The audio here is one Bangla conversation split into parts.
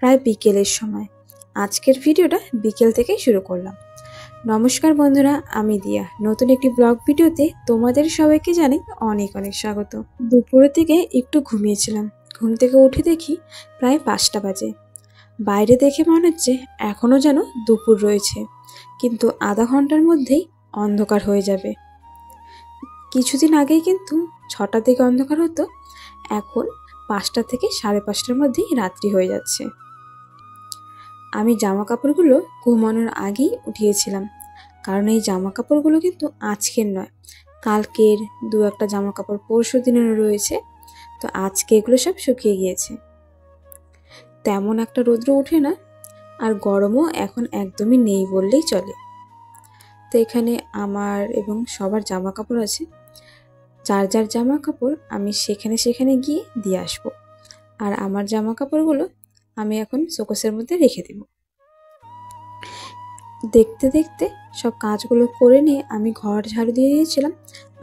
প্রায় বিকেলের সময়। আজকের ভিডিওটা বিকেল থেকেই শুরু করলাম। নমস্কার বন্ধুরা, আমি দিয়া নতুন একটি ব্লগ ভিডিওতে তোমাদের সবাইকে জানাই অনেক অনেক স্বাগত। দুপুরের দিকে একটু ঘুমিয়েছিলাম, ঘুম থেকে উঠে দেখি প্রায় 5টা বাজে। বাইরে দেখে মনে হচ্ছে এখনও যেন দুপুর রয়েছে, কিন্তু আধা ঘন্টার মধ্যেই অন্ধকার হয়ে যাবে। কিছুদিন আগেই কিন্তু 6টার দিকে অন্ধকার হতো, এখন 5টা থেকে 5:30টার মধ্যেই রাত্রি হয়ে যাচ্ছে। আমি জামা কাপড়গুলো ঘুমানোর আগেই উঠিয়েছিলাম, কারণ এই জামা কাপড়গুলো কিন্তু আজকের নয়, কালকের 2-1টা জামা কাপড় পরশু দিনেরও রয়েছে। তো আজকে এগুলো সব শুকিয়ে গিয়েছে, তেমন একটা রৌদ্র ওঠে না, আর গরমও এখন একদমই নেই বললেই চলে। তো এখানে আমার এবং সবার জামা কাপড় আছে, যার যার জামা কাপড় আমি সেখানে গিয়ে দিয়ে আসবো। আর আমার জামা কাপড়গুলো আমি এখন শোকেসের মধ্যে রেখে দেব। দেখতে দেখতে সব কাজগুলো করে নিয়ে আমি ঘর ঝাড়ু দিয়ে দিয়েছিলাম,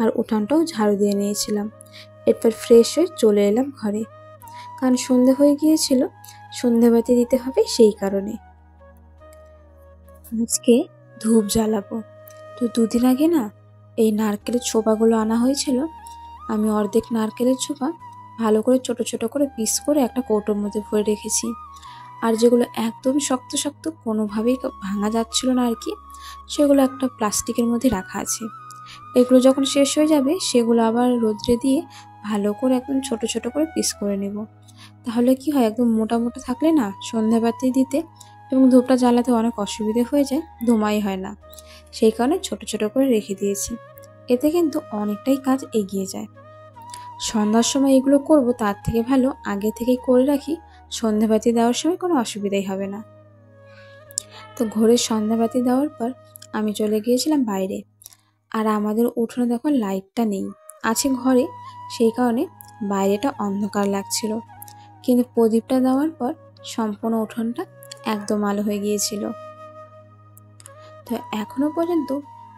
আর উঠানটাও ঝাড়ু দিয়ে নিয়েছিলাম। এরপর ফ্রেশ হয়ে চলে এলাম ঘরে, কারণ সন্ধে হয়ে গিয়েছিল, সন্ধেবাতি দিতে হবে, সেই কারণে আজকে ধূপ জ্বালাবো। তো 2 দিন আগে না এই নারকেলের ছোপাগুলো আনা হয়েছিল। আমি অর্ধেক নারকেলের ছোপা ভালো করে ছোট ছোট করে পিস করে একটা কৌটোর মধ্যে ভরে রেখেছি। আর যেগুলো একদম শক্ত শক্ত, কোনোভাবেই ভাঙা যাচ্ছিল না আর কি, সেগুলো একটা প্লাস্টিকের মধ্যে রাখা আছে। এগুলো যখন শেষ হয়ে যাবে সেগুলো আবার রোদ্রে দিয়ে ভালো করে একদম ছোট ছোট করে পিস করে নেব। তাহলে কি হয়, একদম মোটা মোটা থাকলে না সন্ধ্যাবাতি দিতে এবং ধূপটা জ্বালাতে অনেক অসুবিধে হয়ে যায়, ধোঁয়াই হয় না। সেই কারণে ছোট ছোট করে রেখে দিয়েছি, এতে কিন্তু অনেকটাই কাজ এগিয়ে যায়। সন্ধ্যার সময় এগুলো করব, তার থেকে ভালো আগে থেকেই করে রাখি, সন্ধ্যাবাতি দেওয়ার সময় কোনো অসুবিধাই হবে না। তো ঘরের সন্ধ্যাবাতি দেওয়ার পর আমি চলে গিয়েছিলাম বাইরে। আর আমাদের উঠোনে দেখো লাইটটা নেই, আছে ঘরে, সেই কারণে বাইরেটা অন্ধকার লাগছিল। কিন্তু প্রদীপটা দেওয়ার পর সম্পূর্ণ উঠোনটা একদম আলো হয়ে গিয়েছিল। তো এখনো পর্যন্ত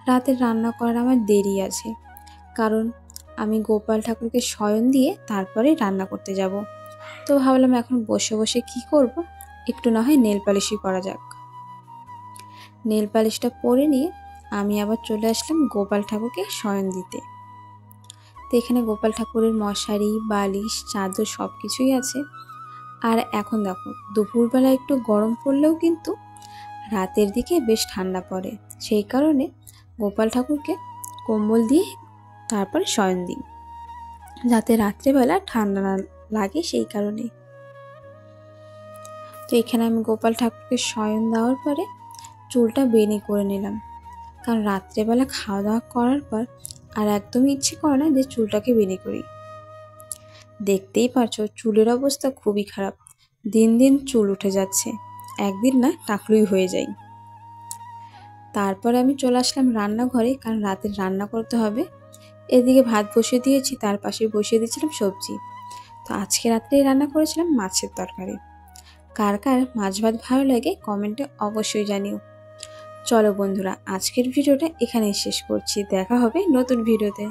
রাতের রান্না করার আমার দেরি আছে, কারণ আমি গোপাল ঠাকুরকে শয়ন দিয়ে তারপরে রান্না করতে যাব। তো ভাবলাম এখন বসে বসে কি করব, একটু না হয় নেল পালিশই করা যাক। নেল পালিশটা পরে নিয়ে আমি আবার চলে আসলাম গোপাল ঠাকুরকে শয়ন দিতে। তো এখানে গোপাল ঠাকুরের মশারি, বালিশ, চাদর সব কিছুই আছে। আর এখন দেখো দুপুরবেলা একটু গরম পড়লেও কিন্তু রাতের দিকে বেশ ঠান্ডা পড়ে, সেই কারণে গোপাল ঠাকুরকে কম্বল দিয়ে তারপরে শয়ন দিই, যাতে রাত্রেবেলা ঠান্ডা না লাগে, সেই কারণে। তো এখানে আমি গোপাল ঠাকুরকে শয়ন দেওয়ার পরে চুলটা বেনি করে নিলাম, কারণ রাত্রেবেলা খাওয়া দাওয়া করার পর আর একদমই ইচ্ছে করে না যে চুলটাকে বেনি করি। দেখতেই পারছো চুলের অবস্থা খুবই খারাপ, দিন দিন চুল উঠে যাচ্ছে, একদিন না টাকলুই হয়ে যায়। তারপরে আমি চলে আসলাম রান্নাঘরে, কারণ রাতের রান্না করতে হবে। এদিকে ভাত বসিয়ে দিয়েছি, তার পাশে বসিয়ে দিয়েছিলাম সবজি। তো আজকে রাত্রে রান্না করেছিলাম মাছের তরকারি। কার কার মাছ ভাত ভালো লাগে কমেন্টে অবশ্যই জানিও। চলো বন্ধুরা, আজকের ভিডিওটা এখানেই শেষ করছি, দেখা হবে নতুন ভিডিওতে।